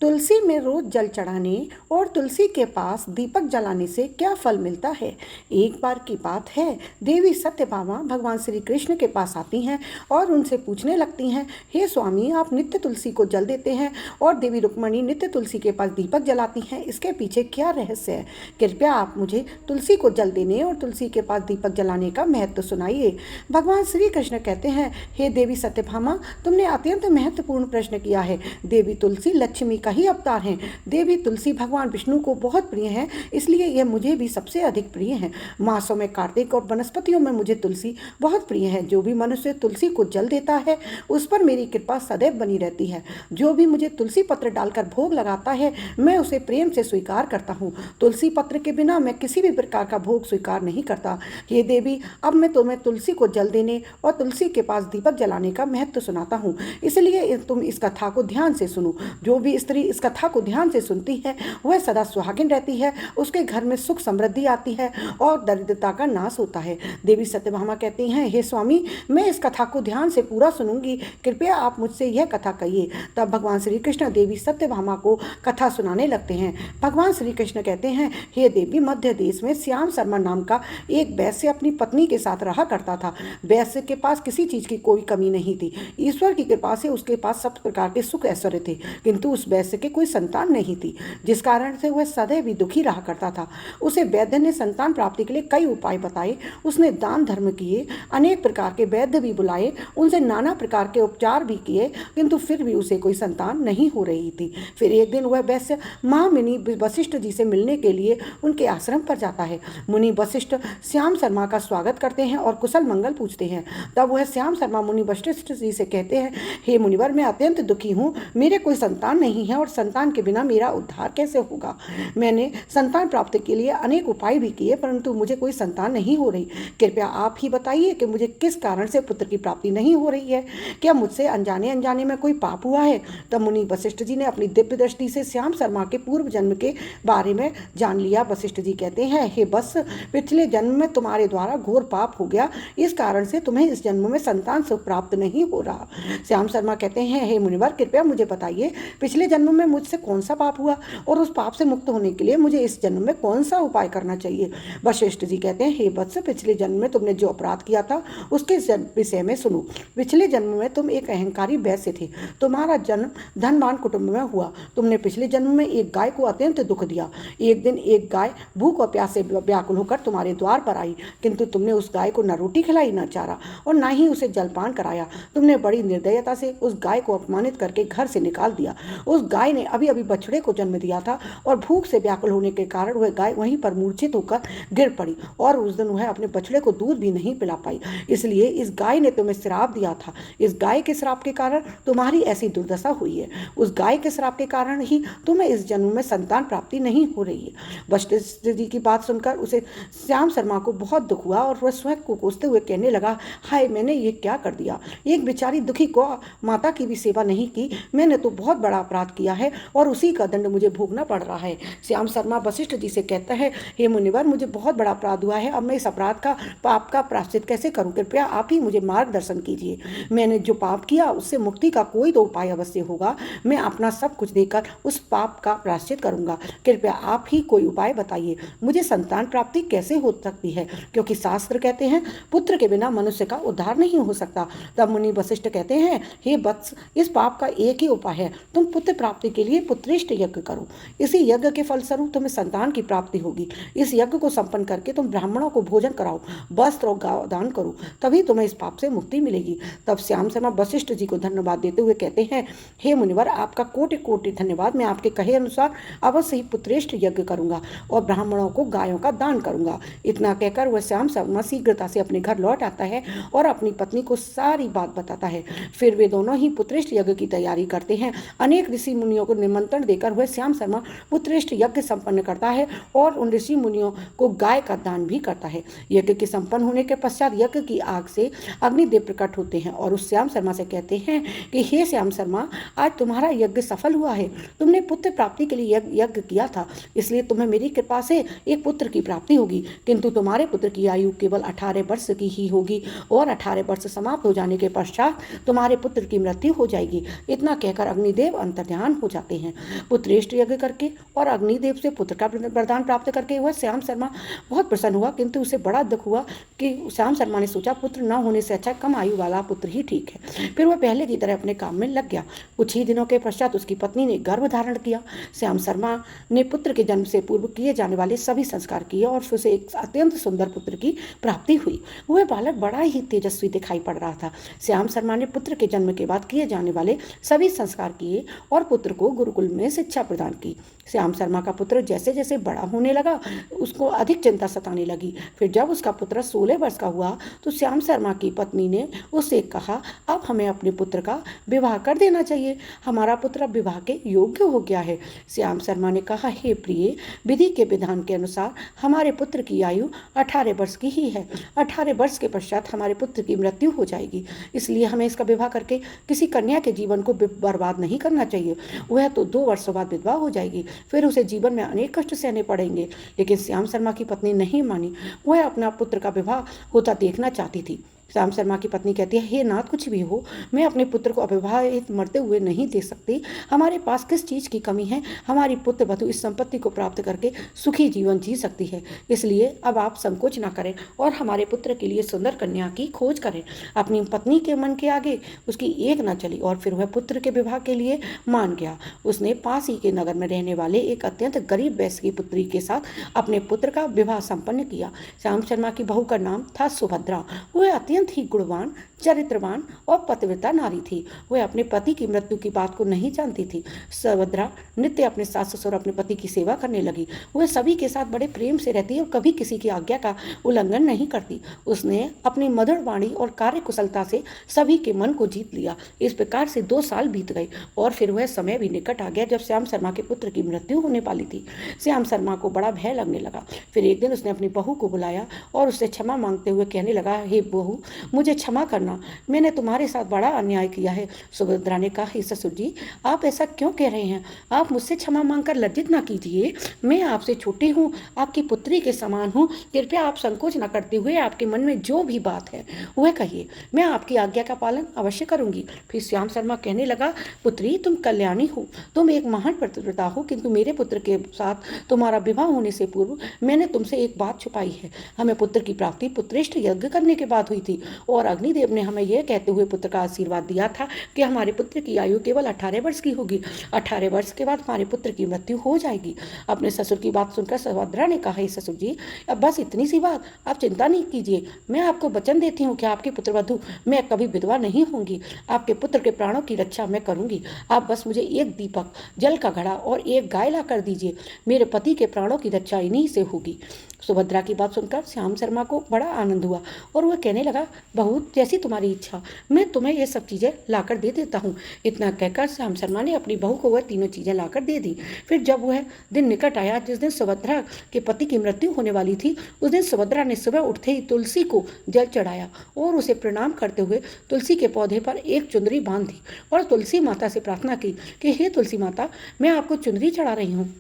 तुलसी में रोज जल चढ़ाने और तुलसी के पास दीपक जलाने से क्या फल मिलता है। एक बार की बात है, देवी सत्यभामा भगवान श्री कृष्ण के पास आती हैं और उनसे पूछने लगती हैं, हे स्वामी, आप नित्य तुलसी को जल देते हैं और देवी रुक्मणी नित्य तुलसी के पास दीपक जलाती हैं, इसके पीछे क्या रहस्य है। कृपया आप मुझे तुलसी को जल देने और तुलसी के पास दीपक जलाने का महत्व सुनाइए। भगवान श्री कृष्ण कहते हैं, हे देवी सत्यभामा, तुमने अत्यंत महत्वपूर्ण प्रश्न किया है। देवी तुलसी लक्ष्मी का ही अवतार हैं। देवी तुलसी भगवान विष्णु को बहुत प्रिय हैं, इसलिए यह मुझे भी सबसे अधिक प्रिय हैं। मासों में कार्तिक और वनस्पतियों में मुझे तुलसी बहुत प्रिय है। जो भी मनुष्य तुलसी को जल देता है उस पर मेरी कृपा सदैव बनी रहती है। जो भी मुझे तुलसी पत्र डालकर भोग लगाता है मैं उसे प्रेम से स्वीकार करता हूँ। तुलसी पत्र के बिना मैं किसी भी प्रकार का भोग स्वीकार नहीं करता। हे देवी, अब मैं तुम्हें तुलसी को जल देने और तुलसी के पास दीपक जलाने का महत्व सुनाता हूँ, इसलिए तुम इस कथा को ध्यान से सुनो। जो भी स्त्री इस कथा को ध्यान से सुनती है वह सदा सुहागिन रहती है, उसके घर में सुख समृद्धि आती है और दरिद्रता का नाश होता है। देवी सत्यभामा कहती हैं, हे स्वामी, मैं इस कथा को ध्यान से पूरा सुनूंगी, कृपया आप मुझसे यह कथा कहिए। तब भगवान श्री कृष्ण देवी सत्यभामा को कथा सुनाने लगते हैं। भगवान श्री कृष्ण कहते हैं, हे देवी, मध्य देश में श्याम शर्मा नाम का एक वैश्य अपनी पत्नी के साथ रहा करता था। वैश्य के पास किसी चीज की कोई कमी नहीं थी। ईश्वर की कृपा से उसके पास सब प्रकार के सुख ऐश्वर्य थे, किंतु उस वैश्य के कोई संतान नहीं थी, जिस कारण से वह सदैव ही दुखी रहा करता था। उसे वैद्य ने संतान प्राप्ति के लिए कई उपाय बताए। उसने दान धर्म किए, अनेक प्रकार के वैद्य भी बुलाए, उनसे नाना प्रकार के उपचार भी किए, किंतु फिर भी उसे कोई संतान नहीं हो रही थी। फिर एक दिन वह वैश्य महामुनि वशिष्ठ जी से मिलने के लिए उनके आश्रम पर जाता है। मुनि वशिष्ठ श्याम शर्मा का स्वागत करते हैं और कुशल मंगल पूछते हैं। तब वह श्याम शर्मा मुनि वशिष्ठ जी से कहते हैं, हे मुनिवर, मैं अत्यंत दुखी हूँ, मेरे कोई संतान नहीं है और संतान के बिना मेरा उद्धार कैसे होगा। मैंने संतान प्राप्ति के लिए अनेक उपाय भी किए, परंतु मुझे कोई संतान नहीं हो रही। कृपया आप ही बताइए कि मुझे किस कारण से पुत्र की प्राप्ति नहीं हो रही है। क्या मुझसे अनजाने अनजाने में कोई पाप हुआ है। तब मुनि वशिष्ठ जी ने अपनी दिव्य दृष्टि से श्याम शर्मा के पूर्व जन्म के बारे में जान लिया। वशिष्ठ जी कहते हैं, हे बस, पिछले जन्म में तुम्हारे द्वारा घोर पाप हो गया, इस कारण से तुम्हें इस जन्म में संतान सुख प्राप्त नहीं हो रहा। श्याम शर्मा कहते हैं, हे मुनिवर, कृपया मुझे बताइए, पिछले जन्म में मुझसे कौन सा पाप हुआ और उस पाप से मुक्त होने के लिए मुझे इस जन्म में कौन सा उपाय करना चाहिए। वशिष्ठ जी कहते हैं, हे वत्स, पिछले जन्म में तुमने जो अपराध किया था उसके विषय में सुनो। पिछले जन्म में तुम एक अहंकारी वैश्य थे। तुम्हारा जन्म धनवान कुटुंब में हुआ। तुमने पिछले जन्म में एक गाय को अत्यंत दुख दिया। एक दिन एक गाय भूख और प्यास से व्याकुल होकर तुम्हारे द्वार पर आई, किंतु तुमने उस गाय को न रोटी खिलाई, न चारा और न ही उसे जलपान कराया। तुमने बड़ी निर्दयता से उस गाय को अपमानित करके घर से निकाल दिया। उस गाय ने अभी अभी बछड़े को जन्म दिया था और भूख से व्याकुल होने के कारण वह गाय वहीं पर मूर्छित होकर गिर पड़ी और उस दिन वह अपने बछड़े को दूध भी नहीं पिला पाई। इसलिए इस गाय ने तुम्हें श्राप दिया था। इस गाय के श्राप के कारण तुम्हारी ऐसी दुर्दशा हुई है। उस गाय के श्राप के कारण ही तुम्हें इस जन्म में संतान प्राप्ति नहीं हो रही है। वशिष्ठ जी की बात सुनकर उसे श्याम शर्मा को बहुत दुख हुआ और वह स्वयं को कोसते हुए कहने लगा, हाय, मैंने ये क्या कर दिया। एक बेचारी दुखी को माता की भी सेवा नहीं की। मैंने तो बहुत बड़ा अपराध किया है और उसी का दंड मुझे भोगना पड़ रहा है। श्याम शर्मा वशिष्ठ जी से कहता है, हे मुनिवर, मुझे बहुत बड़ा अपराध हुआ है। अब मैं इस अपराध का पाप का प्रायश्चित कैसे करूं। कृपया आप ही मुझे मार्गदर्शन कीजिए। मैंने जो पाप किया उससे मुक्ति का कोई तो उपाय अवश्य होगा। मैं अपना सब कुछ देकर उस पाप का प्रायश्चित करूंगा। कृपया आप ही कोई उपाय बताइए। मुझे संतान प्राप्ति कैसे हो सकती है, क्योंकि शास्त्र कहते हैं पुत्र के बिना मनुष्य का उद्धार नहीं हो सकता। तब मुनि वशिष्ठ कहते हैं, हे वत्स, इस पाप का एक ही उपाय है। तुम पुत्र प्राप्ति के लिए पुत्रेष्ट यज्ञ करो। इसी यज्ञ के फलस्वरूप तुम्हें संतान की प्राप्ति होगी। इस यज्ञ को संपन्न करके तुम ब्राह्मणों को भोजन कराओ, वस्त्र और गाय दान करो, तभी तुम्हें इस पाप से मुक्ति मिलेगी। तब श्याम शर्मा वशिष्ठ जी को धन्यवाद देते हुए कहते हैं, हे मुनिवर, आपका कोटि कोटि धन्यवाद। मैं आपके कहे अनुसार अवश्य ही पुत्रेष्ट यज्ञ करूंगा और ब्राह्मणों को गायों का दान करूंगा। इतना कहकर वह श्याम शर्मा शीघ्रता से अपने घर लौट आता है और अपनी पत्नी को सारी बात बताता है। फिर वे दोनों ही पुत्रेष्ट यज्ञ की तैयारी करते हैं। अनेक ऋषि मुनियों को निमंत्रण देकर वह श्याम शर्मा पुत्रेष्ट यज्ञ संपन्न करता है और उन ऋषि मुनियों को गाय का दान भी करता है। यज्ञ के संपन्न होने के पश्चात यज्ञ की आग से अग्निदेव प्रकट होते हैं और उस श्याम शर्मा से कहते हैं कि हे श्याम शर्मा, आज तुम्हारा यज्ञ सफल हुआ है। तुमने पुत्र प्राप्ति के लिए यज्ञ किया था, इसलिए तुम्हें मेरी कृपा से एक पुत्र की प्राप्ति होगी, किंतु तुम्हारे पुत्र की आयु केवल 18 वर्ष की ही होगी और 18 वर्ष समाप्त हो जाने के पश्चात तुम्हारे पुत्र की मृत्यु हो जाएगी। इतना कहकर अग्निदेव अंतर्ध्यान प्रधान हो जाते हैं। पुत्रेष्ट यज्ञ करके और अग्निदेव से पुत्र का वरदान प्राप्त करके वह श्याम शर्मा बहुत प्रसन्न हुआ, किंतु उसे बड़ा दुख हुआ कि श्याम शर्मा ने सोचा पुत्र न होने से अच्छा कम आयु वाला पुत्र ही ठीक है। फिर वह पहले की तरह अपने काम में लग गया। कुछ ही दिनों के पश्चात उसकी पत्नी ने गर्भ धारण किया। श्याम शर्मा ने पुत्र के जन्म से पूर्व किए जाने वाले सभी संस्कार किए और उसे एक अत्यंत सुंदर पुत्र की प्राप्ति हुई। वह बालक बड़ा ही तेजस्वी दिखाई पड़ रहा था। श्याम शर्मा ने पुत्र के जन्म के बाद किए जाने वाले सभी संस्कार किए और पुत्र को गुरुकुल में शिक्षा प्रदान की। श्याम शर्मा का पुत्र जैसे जैसे बड़ा होने लगा उसको अधिक चिंता सताने लगी। फिर जब उसका पुत्र 16 वर्ष का हुआ तो श्याम शर्मा की पत्नी ने उससे कहा, अब हमें अपने पुत्र का विवाह कर देना चाहिए, हमारा पुत्र अब विवाह के योग्य हो गया है। श्याम शर्मा ने कहा, हे प्रिय, विधि के विधान के अनुसार हमारे पुत्र की आयु 18 वर्ष की ही है। 18 वर्ष के पश्चात हमारे पुत्र की मृत्यु हो जाएगी, इसलिए हमें इसका विवाह करके किसी कन्या के जीवन को बर्बाद नहीं करना चाहिए। वह तो 2 वर्षों बाद विधवा हो जाएगी, फिर उसे जीवन में अनेक कष्ट सहने पड़ेंगे। लेकिन श्याम शर्मा की पत्नी नहीं मानी, वह अपना पुत्र का विवाह होता देखना चाहती थी। श्याम शर्मा की पत्नी कहती है, हे नाथ, कुछ भी हो, मैं अपने पुत्र को अविवाहित मरते हुए नहीं दे सकती। हमारे पास किस चीज़ की कमी है? हमारी पुत्र वधु इस संपत्ति को प्राप्त करके सुखी जीवन जी सकती है। इसलिए अब आप संकोच न करें और हमारे पुत्र के लिए सुंदर कन्या की खोज करें। अपनी पत्नी के मन के आगे उसकी एक न चली और फिर वह पुत्र के विवाह के लिए मान गया। उसने पास ही के नगर में रहने वाले एक अत्यंत गरीब वैश्य की पुत्री के साथ अपने पुत्र का विवाह संपन्न किया। श्याम शर्मा की बहू का नाम था सुभद्रा। वह अत्यंत ही गुणवान, चरित्रवान और पतिव्रता नारी थी। वह अपने पति की मृत्यु की बात को नहीं जानती थी। सुभद्रा नित्य अपने सास ससुर अपने पति की सेवा करने लगी। वह सभी के साथ बड़े प्रेम से रहती और कभी किसी की आज्ञा का उल्लंघन नहीं करती। उसने अपनी मधुर वाणी और कार्य कुशलता से सभी के मन को जीत लिया। इस प्रकार से 2 साल बीत गए और फिर वह समय भी निकट आ गया जब श्याम शर्मा के पुत्र की मृत्यु होने वाली थी। श्याम शर्मा को बड़ा भय लगने लगा। फिर एक दिन उसने अपनी बहू को बुलाया और उससे क्षमा मांगते हुए कहने लगा, हे बहू, मुझे क्षमा करना, मैंने तुम्हारे साथ बड़ा अन्याय किया है। सुभद्रा ने कहा, हे ससुर जी, आप ऐसा क्यों कह रहे हैं? आप मुझसे क्षमा मांगकर लज्जित ना कीजिए। मैं आपसे छोटी हूँ, आपकी पुत्री के समान हूँ। कृपया आप संकोच न करते हुए आपके मन में जो भी बात है वह कहिए, मैं आपकी आज्ञा का पालन अवश्य करूंगी। फिर श्याम शर्मा कहने लगा, पुत्री, तुम कल्याणी हो, तुम एक महान पतिव्रता हो, किंतु मेरे पुत्र के साथ तुम्हारा विवाह होने से पूर्व मैंने तुमसे एक बात छुपाई है। हमें पुत्र की प्राप्ति पुत्रेष्ट यज्ञ करने के बाद हुई थी और अग्निदेव ने हमें यह कहते हुए पुत्र का आशीर्वाद दिया था कि हमारे पुत्र की आयु केवल 18 वर्ष की होगी। 18 वर्ष के बाद हमारे पुत्र की मृत्यु हो जाएगी। अपने ससुर की बात सुनकर सुभद्रा ने कहा, ससुर जी, अब बस इतनी सी बात, आप चिंता नहीं कीजिए। मैं आपको वचन देती हूँ कि आपकी पुत्रवधु मैं कभी विधवा नहीं होंगी। आपके पुत्र के प्राणों की रक्षा मैं करूंगी। आप बस मुझे एक दीपक, जल का घड़ा और एक गाय ला कर दीजिए। मेरे पति के प्राणों की रक्षा इन्हीं से होगी। सुभद्रा की बात सुनकर श्याम शर्मा को बड़ा आनंद हुआ और वह कहने लगा, बहू, जैसी तुम्हारी इच्छा, मैं तुम्हें ये सब चीज़ें लाकर दे देता हूँ। इतना कहकर श्याम शर्मा ने अपनी बहू को वह तीनों चीज़ें लाकर दे दी। फिर जब वह दिन निकट आया जिस दिन सुभद्रा के पति की मृत्यु होने वाली थी, उस दिन सुभद्रा ने सुबह उठते ही तुलसी को जल चढ़ाया और उसे प्रणाम करते हुए तुलसी के पौधे पर एक चुंदरी बांध दी और तुलसी माता से प्रार्थना की कि हे तुलसी माता, मैं आपको चुंदरी चढ़ा रही हूँ,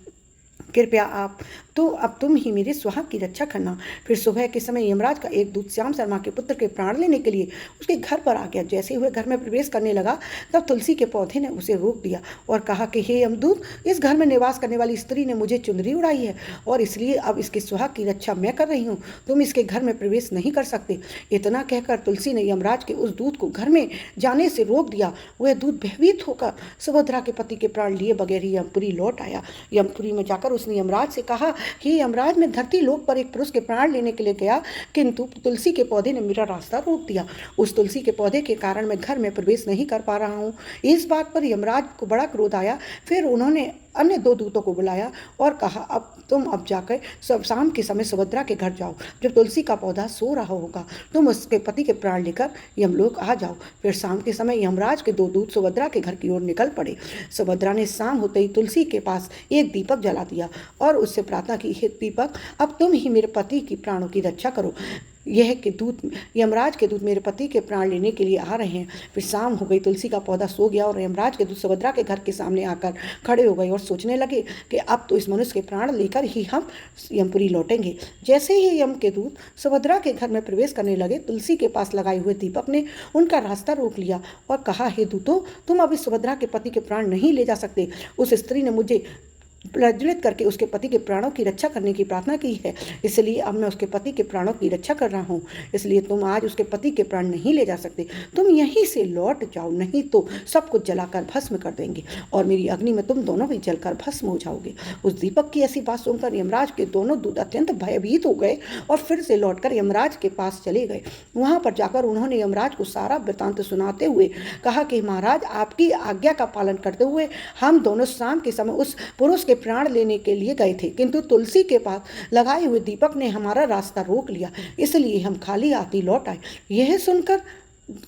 कृपया आप तो अब तुम ही मेरे सुहाग की रक्षा करना। फिर सुबह के समय यमराज का एक दूत श्याम शर्मा के पुत्र के प्राण लेने के लिए उसके घर पर आ गया। जैसे हुए घर में प्रवेश करने लगा तब तुलसी के पौधे ने उसे रोक दिया और कहा कि हे यमदूत, इस घर में निवास करने वाली स्त्री ने मुझे चुंदरी उड़ाई है और इसलिए अब इसके सुहाग की रक्षा मैं कर रही हूँ। तुम इसके घर में प्रवेश नहीं कर सकते। इतना कहकर तुलसी ने यमराज के उस दूत को घर में जाने से रोक दिया। वह दूत भयभीत होकर सुभद्रा के पति के प्राण लिए बगैर ही यमपुरी लौट आया। यमपुरी में जाकर उसने यमराज से कहा कि यमराज, मैं धरती लोक पर एक पुरुष के प्राण लेने के लिए गया, किंतु तुलसी के पौधे ने मेरा रास्ता रोक दिया। उस तुलसी के पौधे के कारण मैं घर में प्रवेश नहीं कर पा रहा हूँ। इस बात पर यमराज को बड़ा क्रोध आया। फिर उन्होंने अन्य 2 दूतों को बुलाया और कहा, अब तुम जाकर शाम के समय सुभद्रा के घर जाओ। जब तुलसी का पौधा सो रहा होगा तुम उसके पति के प्राण लेकर यमलोक आ जाओ। फिर शाम के समय यमराज के 2 दूत सुभद्रा के घर की ओर निकल पड़े। सुभद्रा ने शाम होते ही तुलसी के पास एक दीपक जला दिया और उससे प्रार्थना की, हे दीपक, अब तुम ही मेरे पति की प्राणों की रक्षा करो। यह कि दूत यमराज के दूत मेरे पति के प्राण लेने के लिए आ रहे हैं। फिर शाम हो गई, तुलसी का पौधा सो गया और यमराज के दूत सुभद्रा के घर के सामने आकर खड़े हो गए और सोचने लगे कि अब तो इस मनुष्य के प्राण लेकर ही हम यमपुरी लौटेंगे। जैसे ही यम के दूत सुभद्रा के घर में प्रवेश करने लगे, तुलसी के पास लगाए हुए दीपक ने उनका रास्ता रोक लिया और कहा, हे दूतों, तुम अब इस सुभद्रा के पति के प्राण नहीं ले जा सकते। उस स्त्री ने मुझे प्रज्वलित करके उसके पति के प्राणों की रक्षा करने की प्रार्थना की है, इसलिए अब मैं उसके पति के प्राणों की रक्षा कर रहा हूँ। इसलिए तुम आज उसके पति के प्राण नहीं ले जा सकते। तुम यहीं से लौट जाओ, नहीं तो सब कुछ जलाकर भस्म कर देंगे और मेरी अग्नि में तुम दोनों भी जलकर भस्म हो जाओगे। उस दीपक की ऐसी बात सुनकर यमराज के दोनों दूत अत्यंत भयभीत हो गए और फिर से लौटकर यमराज के पास चले गए। वहां पर जाकर उन्होंने यमराज को सारा वृतांत सुनाते हुए कहा कि महाराज, आपकी आज्ञा का पालन करते हुए हम दोनों शाम के समय उस पुरुष प्राण लेने के लिए गए थे, किंतु तुलसी के पास लगाए हुए दीपक ने हमारा रास्ता रोक लिया, इसलिए हम खाली हाथी लौट आए। यह सुनकर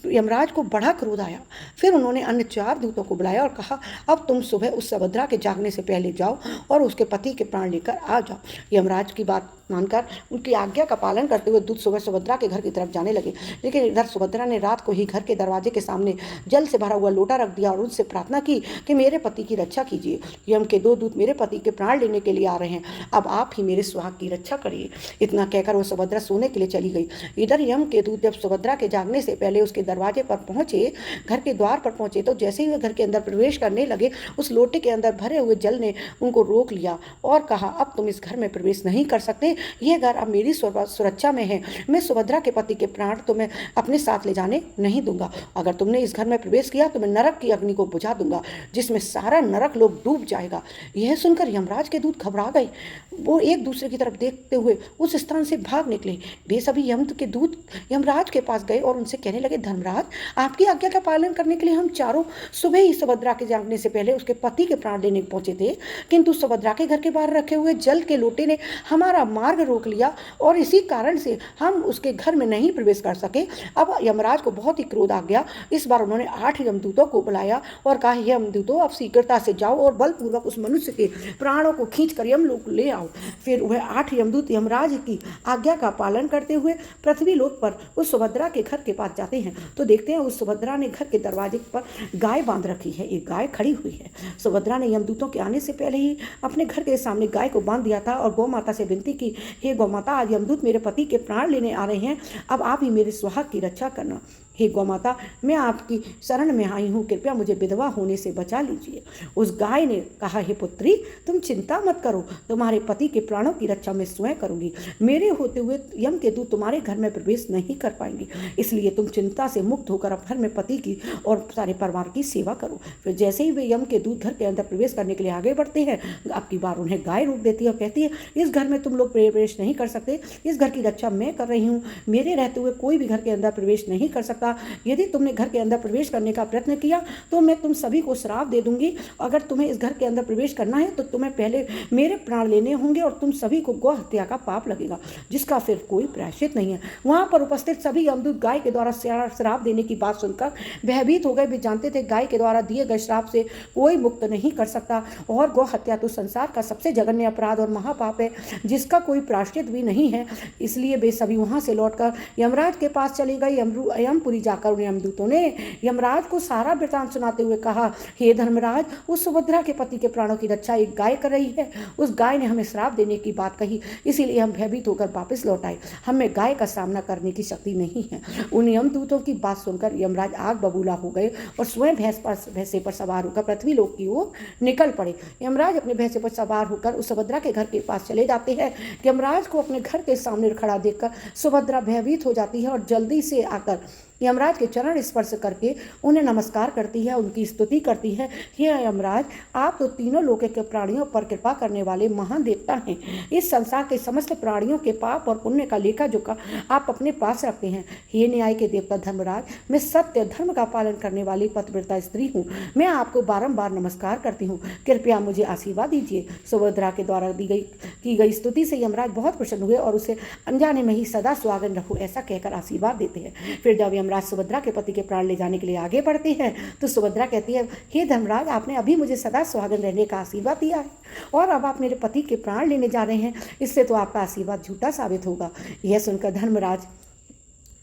यमराज को बड़ा क्रोध आया। फिर उन्होंने अन्य 4 दूतों को बुलाया और कहा, अब तुम सुबह उस सुभद्रा के जागने से पहले जाओ और उसके पति के प्राण लेकर आ जाओ। यमराज की बात मानकर उनकी आज्ञा का पालन करते हुए दूत सुबह सुभद्रा के घर की तरफ जाने लगे, लेकिन इधर सुभद्रा ने रात को ही घर के दरवाजे के सामने जल से भरा हुआ लोटा रख दिया और उनसे प्रार्थना की कि मेरे पति की रक्षा कीजिए। यम के 2 दूत मेरे पति के प्राण लेने के लिए आ रहे हैं, अब आप ही मेरे सुहाग की रक्षा करिए। इतना कहकर वो सुभद्रा सोने के लिए चली गई। इधर यम के दूत जब सुभद्रा के जागने से पहले उसके दरवाजे पर पहुंचे, घर के द्वार पर पहुंचे, तो जैसे ही वे घर के अंदर प्रवेश करने लगे, उस लोटे के अंदर भरे हुए जल ने उनको रोक लिया और कहा, अब तुम इस घर में प्रवेश नहीं कर सकते, यह घर अब मेरी सुरक्षा में है। मैं सुभद्रा के पति के प्राण तुम्हें अपने साथ ले जाने नहीं दूंगा। अगर तुमने इस घर में प्रवेश किया तो मैं नरक की अग्नि को बुझा दूंगा, जिसमें सारा नरक लोग डूब जाएगा। यह सुनकर यमराज के दूत घबरा गए। वो एक दूसरे की तरफ देखते हुए उस स्थान से भाग निकले। वे सभी यम के दूत यमराज के पास गए और उनसे कहने लगे, धर्मराज, आपकी आज्ञा का पालन करने के लिए हम चारों सुबह ही सुभद्रा के जागने से पहले उसके पति के प्राण लेने पहुंचे थे, किंतु सुभद्रा के घर के बाहर रखे हुए जल के लोटे ने हमारा मार्ग रोक लिया और इसी कारण से हम उसके घर में नहीं प्रवेश कर सके। अब यमराज को बहुत ही क्रोध आ गया। इस बार उन्होंने 8 यमदूतों को बुलाया और कहा, यमदूतों, अब शीघ्रता से जाओ और बलपूर्वक उस मनुष्य के प्राणों को खींचकर यमलोक ले आओ। फिर वह 8 यमदूत यमराज की आज्ञा का पालन करते हुए पृथ्वी लोक पर उस सुभद्रा के घर के पास जाते हैं तो देखते हैं उस सुभद्रा ने घर के दरवाजे पर गाय बांध रखी है। एक गाय खड़ी हुई है। सुभद्रा ने यमदूतों के आने से पहले ही अपने घर के सामने गाय को बांध दिया था और गौ माता से विनती की, हे गौ माता, आज यमदूत मेरे पति के प्राण लेने आ रहे हैं, अब आप ही मेरे सुहाग की रक्षा करना। हे गौ माता, मैं आपकी शरण में आई हूँ, कृपया मुझे विधवा होने से बचा लीजिए। उस गाय ने कहा, हे पुत्री, तुम चिंता मत करो, तुम्हारे पति के प्राणों की रक्षा मैं स्वयं करूंगी। मेरे होते हुए यम के दूत तुम्हारे घर में प्रवेश नहीं कर पाएंगे, इसलिए तुम चिंता से मुक्त होकर अब घर में पति की और सारे परिवार की सेवा करो। फिर जैसे ही वे यम के दूत घर के अंदर प्रवेश करने के लिए आगे बढ़ते हैं, अब की बार उन्हें गाय रोक देती है और कहती है, इस घर में तुम लोग प्रवेश नहीं कर सकते, इस घर की रक्षा मैं कर रही हूँ, मेरे रहते हुए कोई भी घर के अंदर प्रवेश नहीं कर सकता। यदि तुमने घर के अंदर प्रवेश करने का प्रयत्न किया तो मैं तुम सभी को श्राप दे दूंगी। अगर तुम्हें इस घर के अंदर प्रवेश करना है तो तुम्हें पहले मेरे प्राण लेने होंगे और तुम सभी को गौ हत्या का पाप लगेगा, जिसका फिर कोई प्रायश्चित नहीं है। वहां पर उपस्थित सभी यमदूत गाय के द्वारा श्राप देने की बात सुनकर भयभीत हो गए। वे जानते थे गाय के द्वारा दिए गए श्राप से कोई मुक्त नहीं कर सकता और गौ हत्या तो संसार का सबसे जघन्य अपराध और महापाप है, जिसका कोई प्रायश्चित भी नहीं है। इसलिए वे सभी वहां से लौटकर यमराज के पास चले गए। यमपुरी जाकर उन्हें यमदूतों ने यमराज को सारा वृतांत सुनाते हुए कहा, हे धर्मराज, उस सुभद्रा के पति के प्राणों की रक्षा एक गाय कर रही है। उस गाय ने हमें श्राप देने की बात कही, इसीलिए हम भयभीत होकर वापस लौट आए। हमें गाय का सामना करने की शक्ति नहीं है। उन यमदूतों की बात सुनकर यमराज आग बबूला हो गए और स्वयं भैंसे पर सवार होकर पृथ्वी लोक की ओर निकल पड़े। यमराज अपने भैंसे पर सवार होकर उस सुभद्रा के घर के पास चले जाते हैं। यमराज को अपने घर के सामने खड़ा देखकर सुभद्रा भयभीत हो जाती है और जल्दी से आकर यमराज के चरण स्पर्श करके उन्हें नमस्कार करती है, उनकी स्तुति करती है। हे यमराज, आप तो तीनों लोक के प्राणियों पर कृपा करने वाले महान देवता हैं। इस संसार के समस्त प्राणियों के पाप और पुण्य का लेखा जोखा आप अपने पास रखते हैं। हे न्याय के देवता धर्मराज, मैं सत्य धर्म का पालन करने वाली पतिव्रता स्त्री हूँ। मैं आपको बारंबार नमस्कार करती हूँ, कृपया मुझे आशीर्वाद दीजिए। सुभद्रा के द्वारा की गई स्तुति से यमराज बहुत प्रसन्न हुए और उसे अनजाने में ही सदा स्वागत रखो ऐसा कहकर आशीर्वाद देते हैं। फिर जब यमराज सुभद्रा के पति के प्राण ले जाने के लिए आगे बढ़ते हैं तो सुभद्रा कहती है, हे धर्मराज, आपने अभी मुझे सदा स्वागत रहने का आशीर्वाद दिया है और अब आप मेरे पति के प्राण लेने जा रहे हैं, इससे तो आपका आशीर्वाद झूठा साबित होगा। यह सुनकर धर्मराज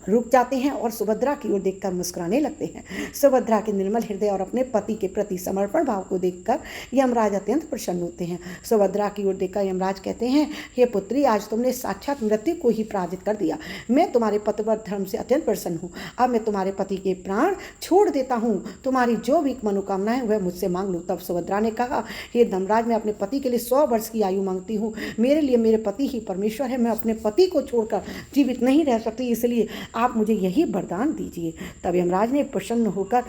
रुक जाते हैं और सुभद्रा की ओर देखकर मुस्कुराने लगते हैं। सुभद्रा के निर्मल हृदय और अपने पति के प्रति समर्पण भाव को देखकर यमराज अत्यंत प्रसन्न होते हैं। सुभद्रा की ओर देखकर यमराज कहते हैं, हे पुत्री, आज तुमने साक्षात मृत्यु को ही पराजित कर दिया। मैं तुम्हारे पतिव्रत धर्म से अत्यंत प्रसन्न हूँ। अब मैं तुम्हारे पति के प्राण छोड़ देता हूँ। तुम्हारी जो भी मनोकामना है वह मुझसे मांग लो। तब सुभद्रा ने कहा, हे धर्मराज, मैं अपने पति के लिए 100 वर्ष की आयु मांगती हूँ। मेरे लिए मेरे पति ही परमेश्वर है। मैं अपने पति को छोड़कर जीवित नहीं रह सकती, इसलिए आप मुझे यही वरदान दीजिए। तब यमराज ने प्रसन्न होकर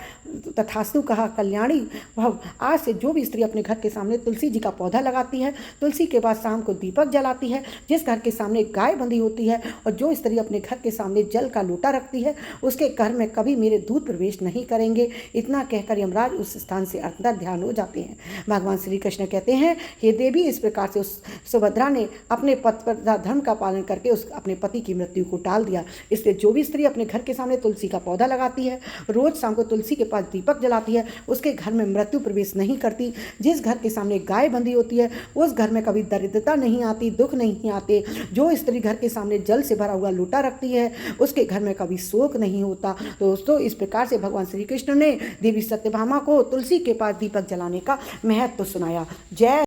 तथास्तु कहा, कल्याणी भव, आज से जो भी स्त्री अपने घर के सामने तुलसी जी का पौधा लगाती है, तुलसी के बाद शाम को दीपक जलाती है, जिस घर के सामने गाय बंधी होती है और जो स्त्री अपने घर के सामने जल का लोटा रखती है, उसके घर में कभी मेरे दूत प्रवेश नहीं करेंगे। इतना कहकर यमराज उस स्थान से अंतर ध्यान हो जाते हैं। भगवान श्री कृष्ण कहते हैं, हे देवी, इस प्रकार से उस सुभद्रा ने अपने पतिव्रता धर्म का पालन करके अपने पति की मृत्यु को टाल दिया। इसलिए जो भी स्त्री अपने घर के सामने तुलसी का पौधा लगाती है, रोज शाम को तुलसी के पास दीपक जलाती है, उसके घर में मृत्यु प्रवेश नहीं करती। जिस घर के सामने गाय बंधी होती है, उस घर में कभी दरिद्रता नहीं आती, दुख नहीं आते। जो स्त्री घर के सामने जल से भरा हुआ लोटा रखती है, उसके घर में कभी शोक नहीं होता। तो दोस्तों, इस प्रकार से भगवान श्री कृष्ण ने देवी सत्यभामा को तुलसी के पास दीपक जलाने का महत्व सुनाया। जय